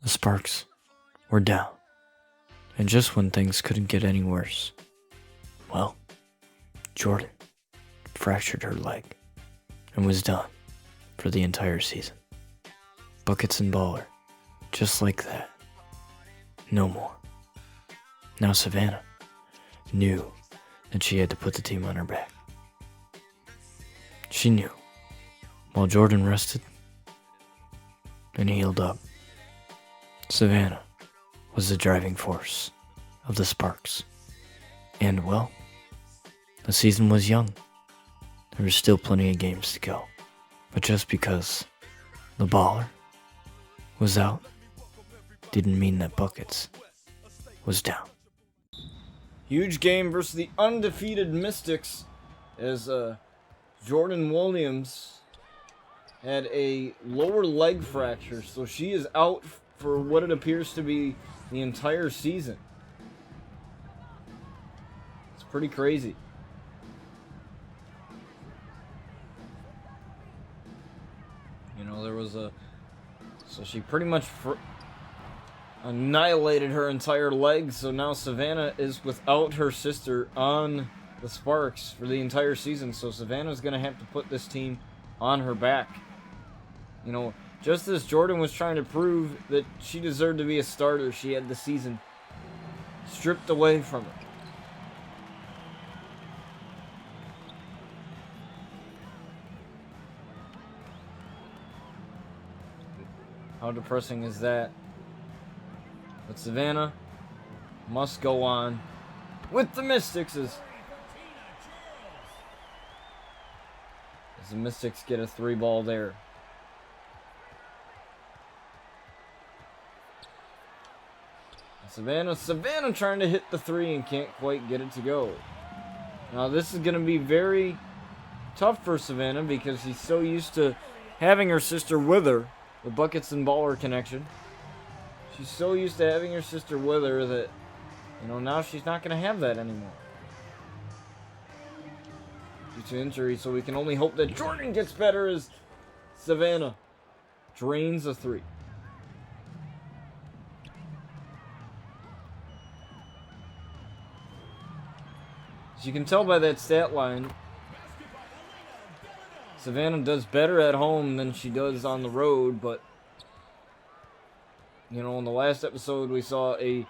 The Sparks were down, and just when things couldn't get any worse, well, Jordyn fractured her leg and was done for the entire season. Buckets and baller, just like that. No more. Now Savannah knew that she had to put the team on her back. She knew, while Jordyn rested and healed up, Savannah was the driving force of the Sparks. And well, the season was young. There was still plenty of games to go. But just because the baller was out didn't mean that Buckets was down. Huge game versus the undefeated Mystics as Jordyn Williams had a lower leg fracture, so she is out for what it appears to be the entire season. It's pretty crazy. You know, there was so she pretty much annihilated her entire leg, so now Savannah is without her sister on the Sparks for the entire season, so Savannah's going to have to put this team on her back. You know, just as Jordyn was trying to prove that she deserved to be a starter, she had the season stripped away from her. How depressing is that? But Savannah must go on with the Mystics as the Mystics get a 3-ball there. Savannah trying to hit the 3 and can't quite get it to go. Now this is going to be very tough for Savannah because she's so used to having her sister with her, the Buckets and Baller connection. She's so used to having her sister with her that, you know, now she's not going to have that anymore due to injury, so we can only hope that Jordyn gets better as Savannah drains a 3. As you can tell by that stat line, Savannah does better at home than she does on the road, but you know, in the last episode we saw a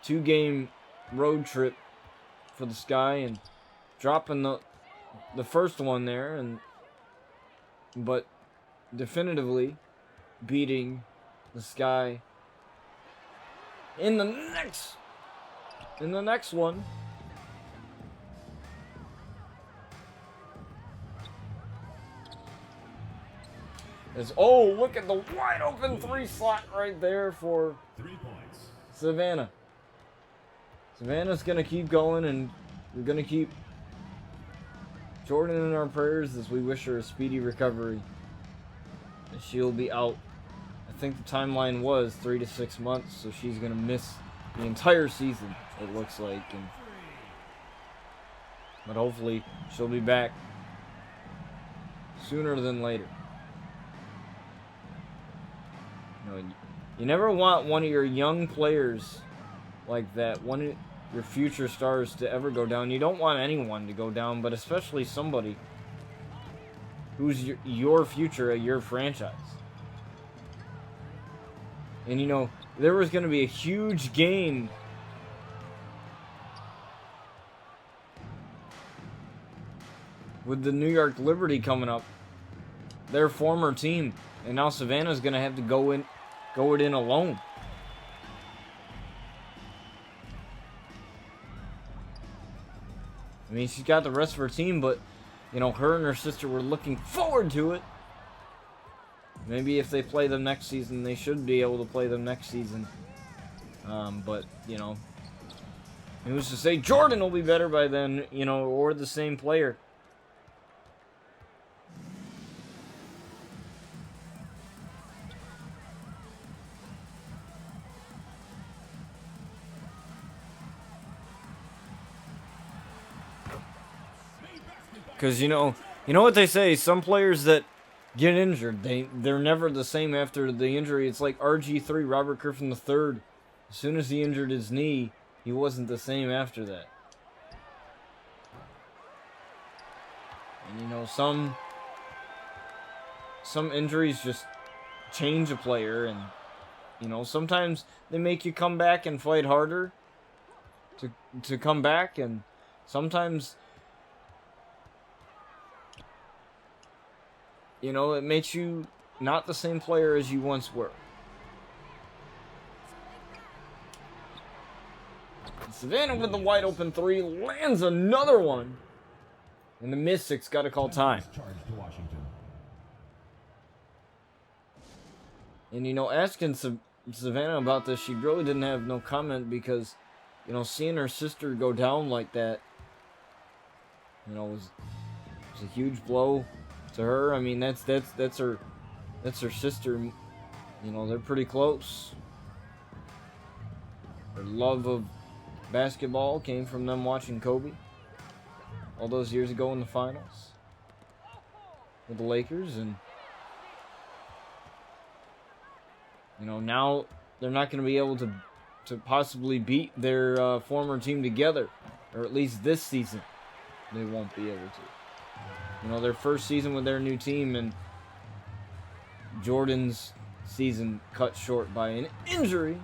2-game road trip for the Sky and dropping the first one there, but definitively beating the Sky in the next one. Look at the wide open 3 slot right there for 3 points. Savannah. Savannah's going to keep going, and we're going to keep Jordyn in our prayers as we wish her a speedy recovery. And she'll be out. I think the timeline was 3 to 6 months, so she's going to miss the entire season, it looks like. But hopefully she'll be back sooner than later. You never want one of your young players like that, one of your future stars, to ever go down. You don't want anyone to go down, but especially somebody who's your future at your franchise. And you know, there was going to be a huge gain with the New York Liberty coming up, their former team. And now Savannah's going to have to go it in alone. I mean, she's got the rest of her team, but, you know, her and her sister were looking forward to it. Maybe if they play them next season, they should be able to play them next season. But, you know, who's to say Jordyn will be better by then, you know, or the same player. Because, you know what they say, some players that get injured. They're never the same after the injury. It's like RG3, Robert Griffin III. As soon as he injured his knee, he wasn't the same after that. And you know, some injuries just change a player, and you know, sometimes they make you come back and fight harder to come back, and sometimes, you know, it makes you not the same player as you once were. Savannah with the wide open three, lands another one. And the Mystics got to call time. And you know, asking Savannah about this, she really didn't have no comment, because, you know, seeing her sister go down like that, you know, was a huge blow to her. I mean, that's her sister. You know, they're pretty close. Her love of basketball came from them watching Kobe all those years ago in the finals with the Lakers, and you know, now they're not going to be able to possibly beat their former team together, or at least this season they won't be able to. You know, their first season with their new team, and Jordyn's season cut short by an injury,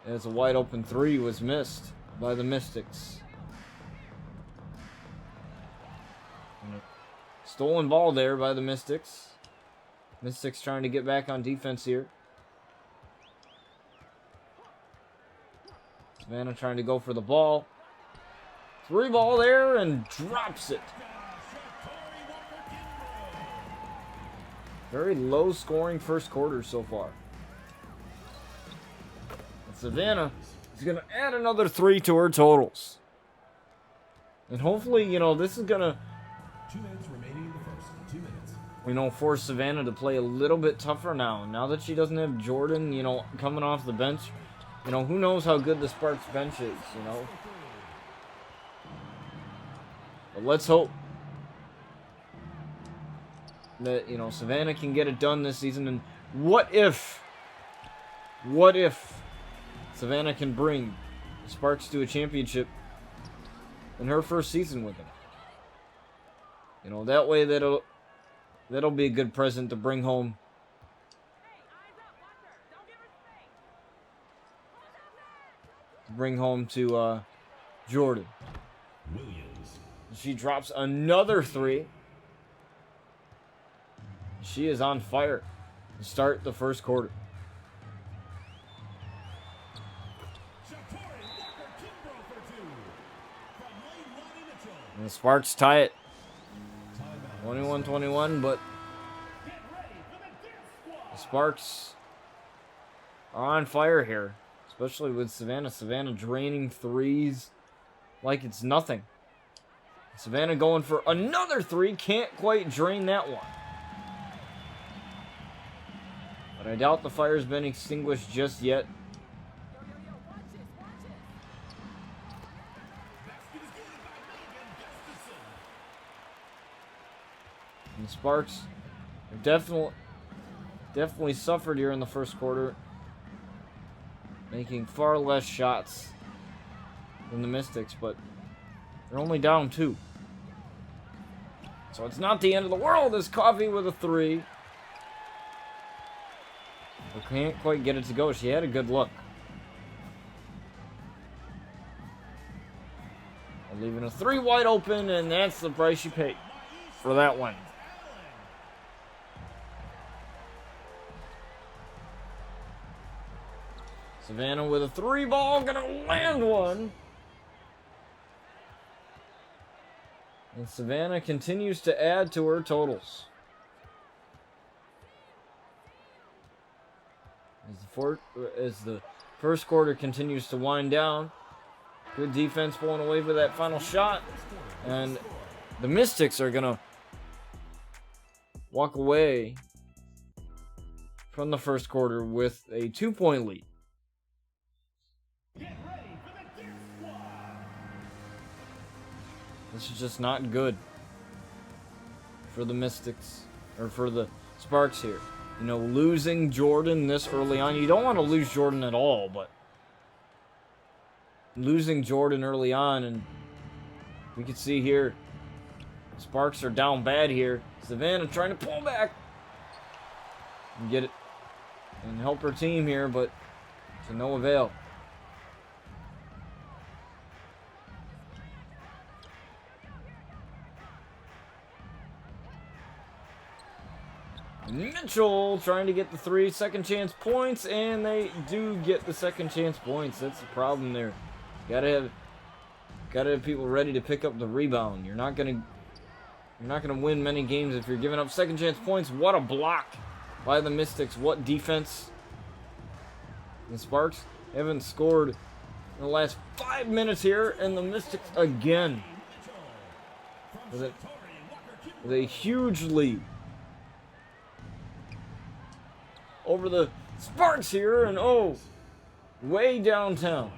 as a wide open three was missed by the Mystics. Stolen ball there by the Mystics. Mystics trying to get back on defense here. Savannah trying to go for the ball. Three ball there and drops it. Very low scoring first quarter so far. And Savannah is going to add another three to her totals. And hopefully, you know, this is going to, 2 minutes remaining in the first. 2 minutes. you know, force Savannah to play a little bit tougher now. Now that she doesn't have Jordyn, you know, coming off the bench, you know, who knows how good the Sparks bench is, you know. But let's hope that, you know, Savannah can get it done this season. And what if Savannah can bring the Sparks to a championship in her first season with them? You know, that way that'll be a good present to bring home. To bring home to Jordyn. Williams. She drops another three. She is on fire to start the first quarter. And the Sparks tie it 21-21, but the Sparks are on fire here, especially with Savannah. Savannah draining threes like it's nothing. Savannah going for another three, can't quite drain that one. But I doubt the fire's been extinguished just yet. And the Sparks have definitely suffered here in the first quarter, making far less shots than the Mystics, but they're only down 2. So it's not the end of the world as Coffee with a three. But can't quite get it to go. She had a good look. Leaving a three wide open, and that's the price you pay for that one. Savannah with a three ball, gonna land one. And Savannah continues to add to her totals. As the first quarter continues to wind down. Good defense pulling away with that final shot. And the Mystics are going to walk away from the first quarter with a 2-point lead. This is just not good for the Mystics, or for the Sparks here. You know, losing Jordyn this early on. You don't want to lose Jordyn at all, but losing Jordyn early on, and we can see here, Sparks are down bad here. Savannah trying to pull back and get it and help her team here, but to no avail. Mitchell trying to get the 3 second chance points, and they do get the second chance points. That's the problem there. Gotta have people ready to pick up the rebound. You're not gonna win many games if you're giving up second chance points. What a block by the Mystics. What defense. The Sparks haven't scored in the last 5 minutes here, and the Mystics again with a huge lead over the Sparks here, and way downtown.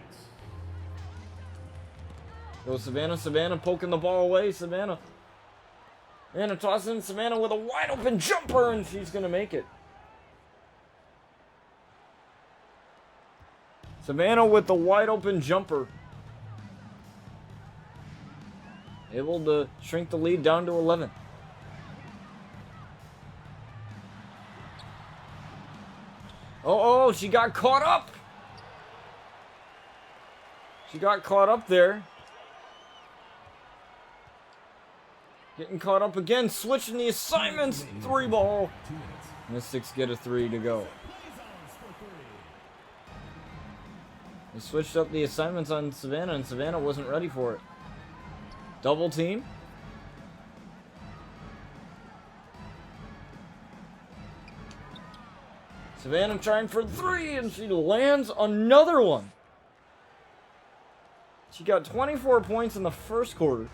Go Savannah. Savannah poking the ball away. Savannah tossing. Savannah with a wide open jumper, and she's gonna make it. Savannah with the wide open jumper, able to shrink the lead down to 11. Oh, she got caught up. She got caught up there. Getting caught up again, switching the assignments. 3 ball. Mystics get a 3 to go. They switched up the assignments on Savannah, and Savannah wasn't ready for it. Double team. Savannah trying for 3, and she lands another one. She got 24 points in the first quarter.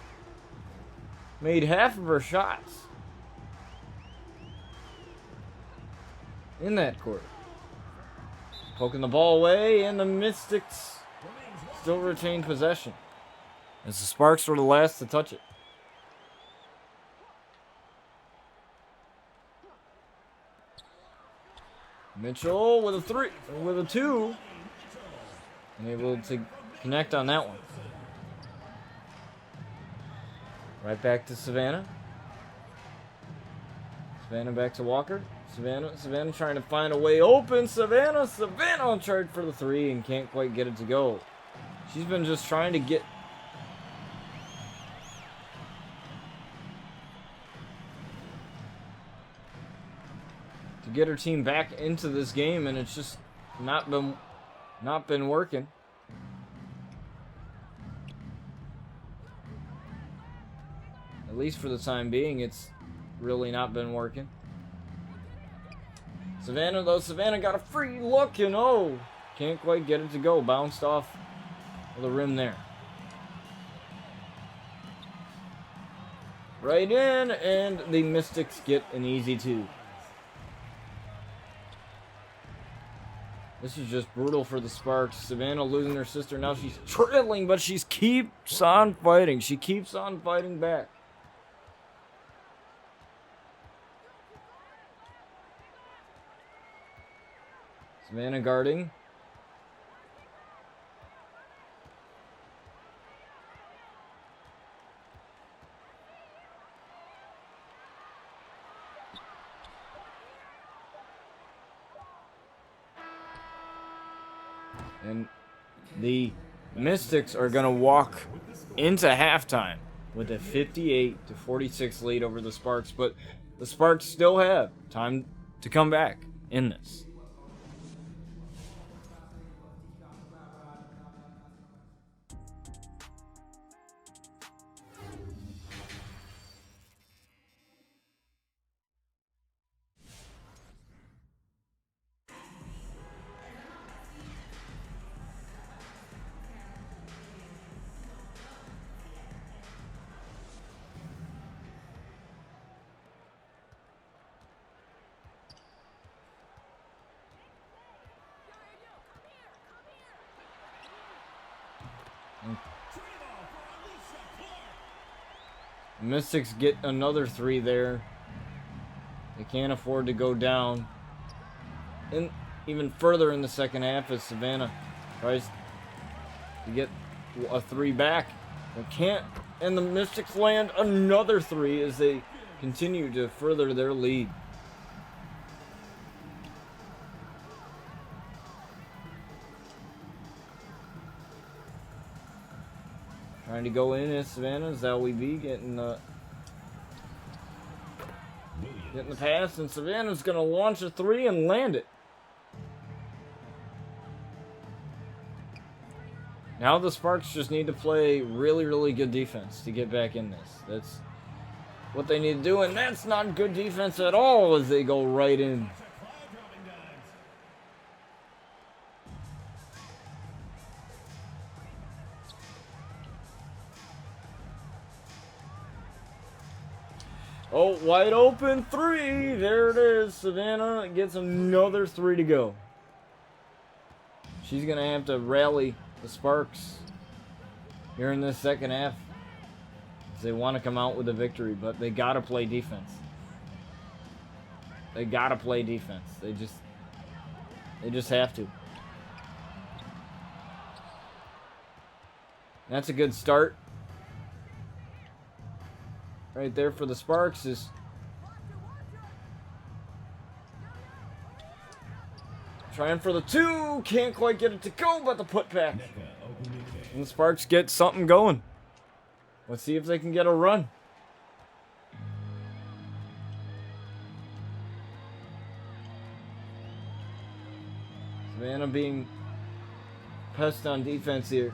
Made half of her shots in that quarter. Poking the ball away, and the Mystics still retain possession, as the Sparks were the last to touch it. Mitchell with a 3, with a 2, and able to connect on that one. Right back to Savannah. Savannah back to Walker. Savannah trying to find a way open. Savannah on charge for the 3 and can't quite get it to go. She's been just trying to get her team back into this game, and it's just not been working. At least for the time being, it's really not been working. Savannah got a free look, and can't quite get it to go. Bounced off the rim there. Right in, and the Mystics get an easy 2. This is just brutal for the Sparks. Savannah losing her sister. Now she's trailing, but she keeps on fighting. She keeps on fighting back. Savannah guarding. And the Mystics are going to walk into halftime with a 58-46 lead over the Sparks, but the Sparks still have time to come back in this. Mystics get another 3 there. They can't afford to go down. And even further in the second half as Savannah tries to get a 3 back. They can't. And the Mystics land another 3 as they continue to further their lead. Trying to go in as Savannah. Zowie B getting the pass, and Savannah's going to launch a 3 and land it. Now the Sparks just need to play really, really good defense to get back in this. That's what they need to do, and that's not good defense at all as they go right in. Oh, wide open 3. There it is. Savannah gets another 3 to go. She's going to have to rally the Sparks here in this second half. They want to come out with a victory, but they got to play defense. They got to play defense. They just have to. That's a good start. Right there for the Sparks is trying for the 2. Can't quite get it to go, but the putback. And the Sparks get something going. Let's see if they can get a run. Savannah being pest on defense here.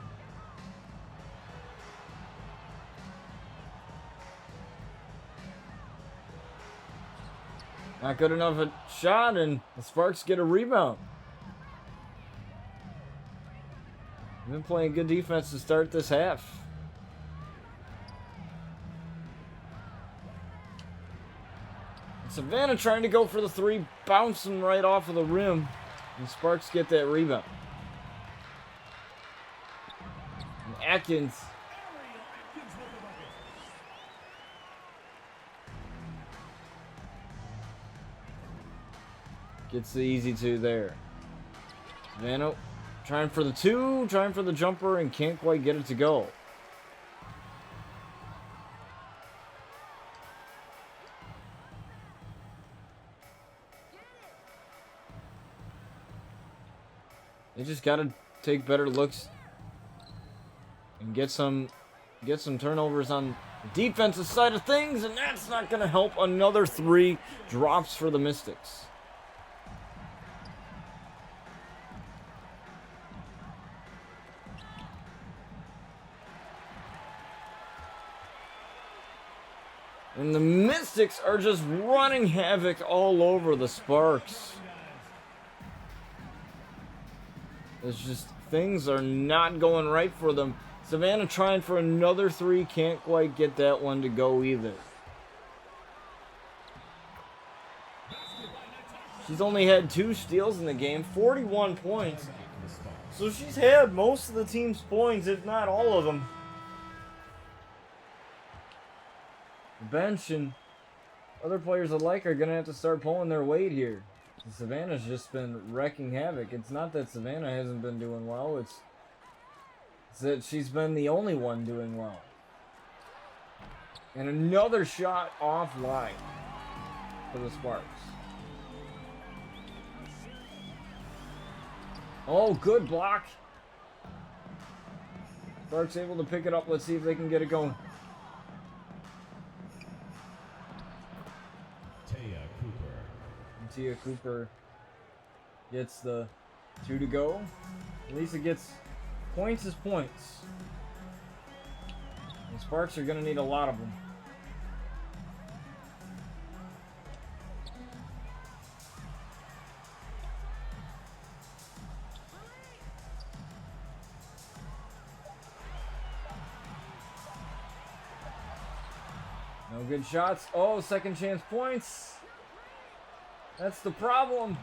Not good enough a shot, and the Sparks get a rebound. They've been playing good defense to start this half. And Savannah trying to go for the 3, bouncing right off of the rim. And the Sparks get that rebound. And Atkins gets the easy 2 there. Savannah trying for the 2, trying for the jumper, and can't quite get it to go. They just got to take better looks and get some turnovers on the defensive side of things, and that's not going to help. Another 3 drops for the Mystics. And the Mystics are just running havoc all over the Sparks. It's just, things are not going right for them. Savannah trying for another 3. Can't quite get that one to go either. She's only had 2 steals in the game, 41 points. So she's had most of the team's points, if not all of them. The bench and other players alike are going to have to start pulling their weight here. Savannah's just been wrecking havoc. It's not that Savannah hasn't been doing well. It's that she's been the only one doing well. And another shot offline for the Sparks. Oh, good block. Sparks able to pick it up. Let's see if they can get it going. Tia Cooper gets the 2 to go. At least it gets points as points. The Sparks are going to need a lot of them. No good shots. Oh, second chance points. That's the problem.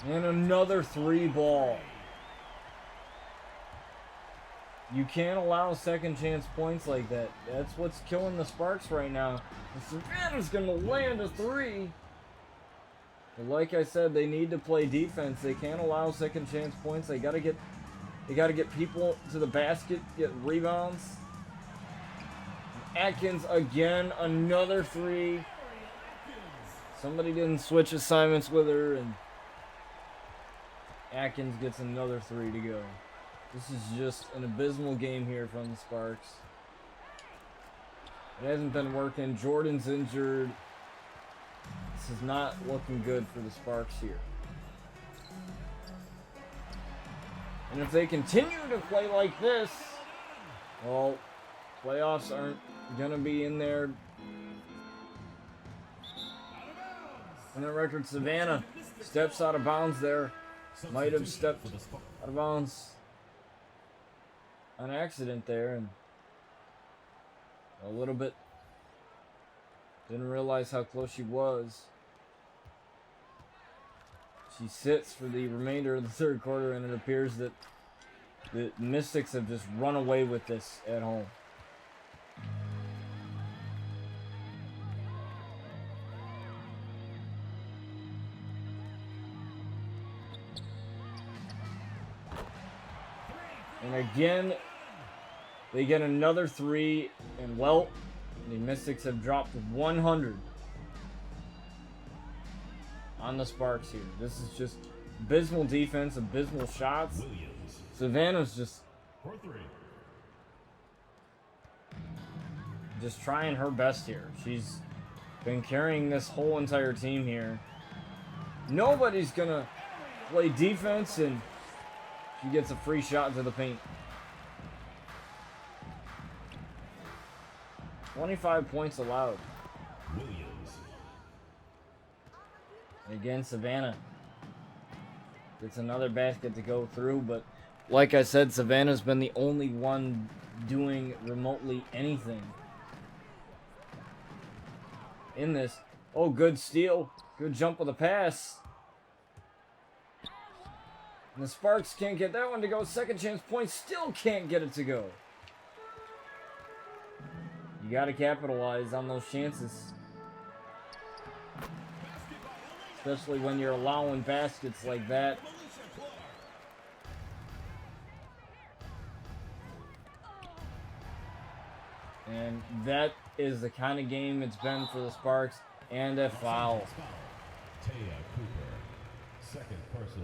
And another 3 ball. You can't allow second chance points like that. That's what's killing the Sparks right now. And Savannah's going to land a 3. But like I said, they need to play defense. They can't allow second chance points. They gotta get people to the basket, get rebounds. Atkins again, another three. Somebody didn't switch assignments with her, and Atkins gets another three to go. This is just an abysmal game here from the Sparks. It hasn't been working. Jordyn's injured. This is not looking good for the Sparks here. And if they continue to play like this, well, playoffs aren't going to be in there. And the record, Savannah steps out of bounds there. Might have stepped out of bounds on accident there, and a little bit didn't realize how close she was. She sits for the remainder of the third quarter, and it appears that the Mystics have just run away with this at home. And again, they get another three, and well, the Mystics have dropped 100 on the Sparks here. This is just abysmal defense, abysmal shots. Savannah's just trying her best here. She's been carrying this whole entire team here. Nobody's gonna play defense, and she gets a free shot to the paint. 25 points allowed. And again, Savannah gets another basket to go through, but like I said, Savannah's been the only one doing remotely anything in this. Oh, good steal. Good jump with a pass. And the Sparks can't get that one to go. Second chance points, still can't get it to go. You got to capitalize on those chances. Especially when you're allowing baskets like that. And that is the kind of game it's been for the Sparks. And a foul.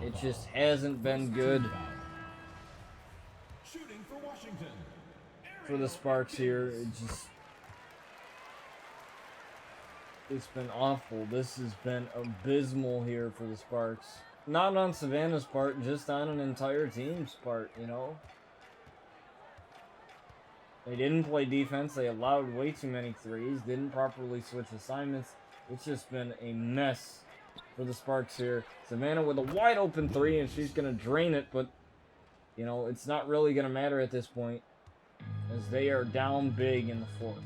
It just hasn't been good for the Sparks here. It's been awful. This has been abysmal here for the Sparks. Not on Savannah's part, just on an entire team's part, you know. They didn't play defense. They allowed way too many threes. Didn't properly switch assignments. It's just been a mess for the Sparks here. Savannah with a wide open three, and she's going to drain it, but, you know, it's not really going to matter at this point, as they are down big in the fourth.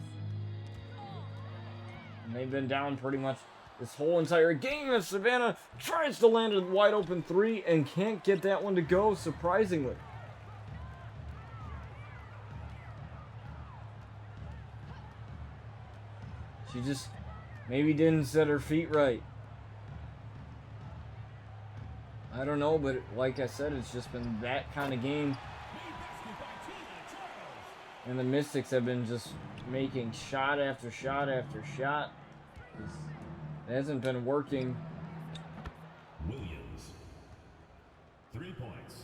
And they've been down pretty much this whole entire game, as Savannah tries to land a wide open three and can't get that one to go, surprisingly. She just maybe didn't set her feet right. I don't know, but like I said, it's just been that kind of game. And the Mystics have been just making shot after shot after shot. It hasn't been working. Williams. 3 points.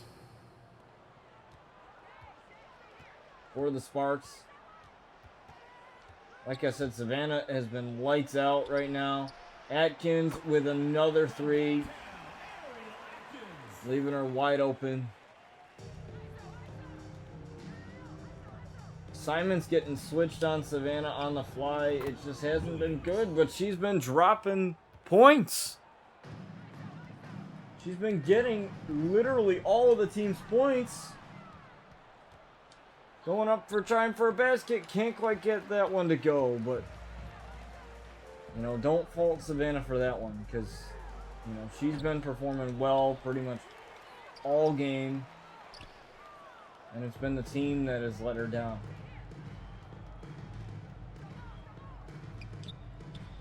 For the Sparks. Like I said, Savannah has been lights out right now. Atkins with another three. Leaving her wide open. Simon's getting switched on Savannah on the fly. It just hasn't been good, but she's been dropping points. She's been getting literally all of the team's points. Going up for trying for a basket. Can't quite get that one to go, but, you know, don't fault Savannah for that one, because, you know, she's been performing well pretty much all game. And it's been the team that has let her down.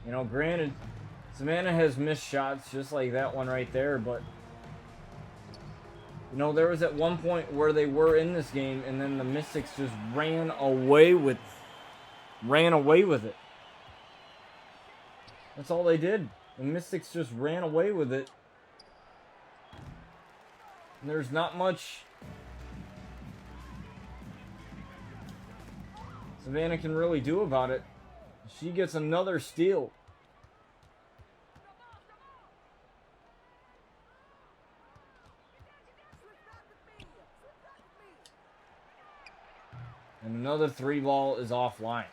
You know, granted, Savannah has missed shots just like that one right there, but you know, there was at one point where they were in this game and then the Mystics just ran away with it. That's all they did. The Mystics just ran away with it. And there's not much Savannah can really do about it. She gets another steal. And another 3-ball is offline.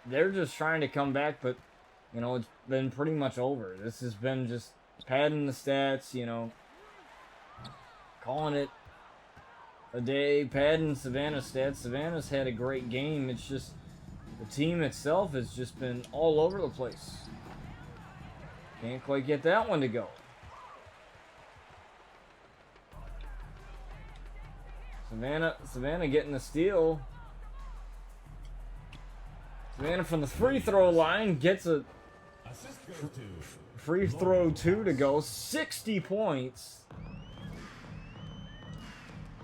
They're just trying to come back, but you know, it's been pretty much over. This has been just padding the stats, you know, calling it a day, padding Savannah's stats. Savannah's had a great game. It's just the team itself has just been all over the place. Can't quite get that one to go. Savannah getting the steal. Savannah from the free throw line gets a free throw 2 to go. 60 points.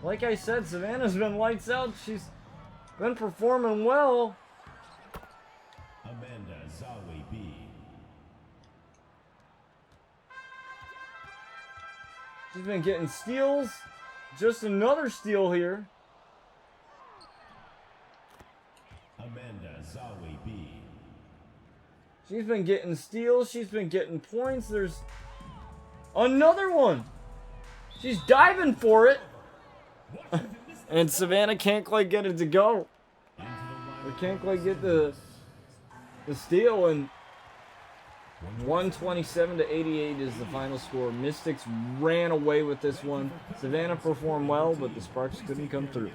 Like I said, Savannah's been lights out. She's been performing well. Amanda Zawe B. She's been getting steals. Just another steal here. Amanda Zawe B. She's been getting steals. She's been getting points. There's another one. She's diving for it. And Savannah can't quite get it to go. They can't quite get the steal. And 127 to 88 is the final score. Mystics ran away with this one. Savannah performed well, but the Sparks couldn't come through.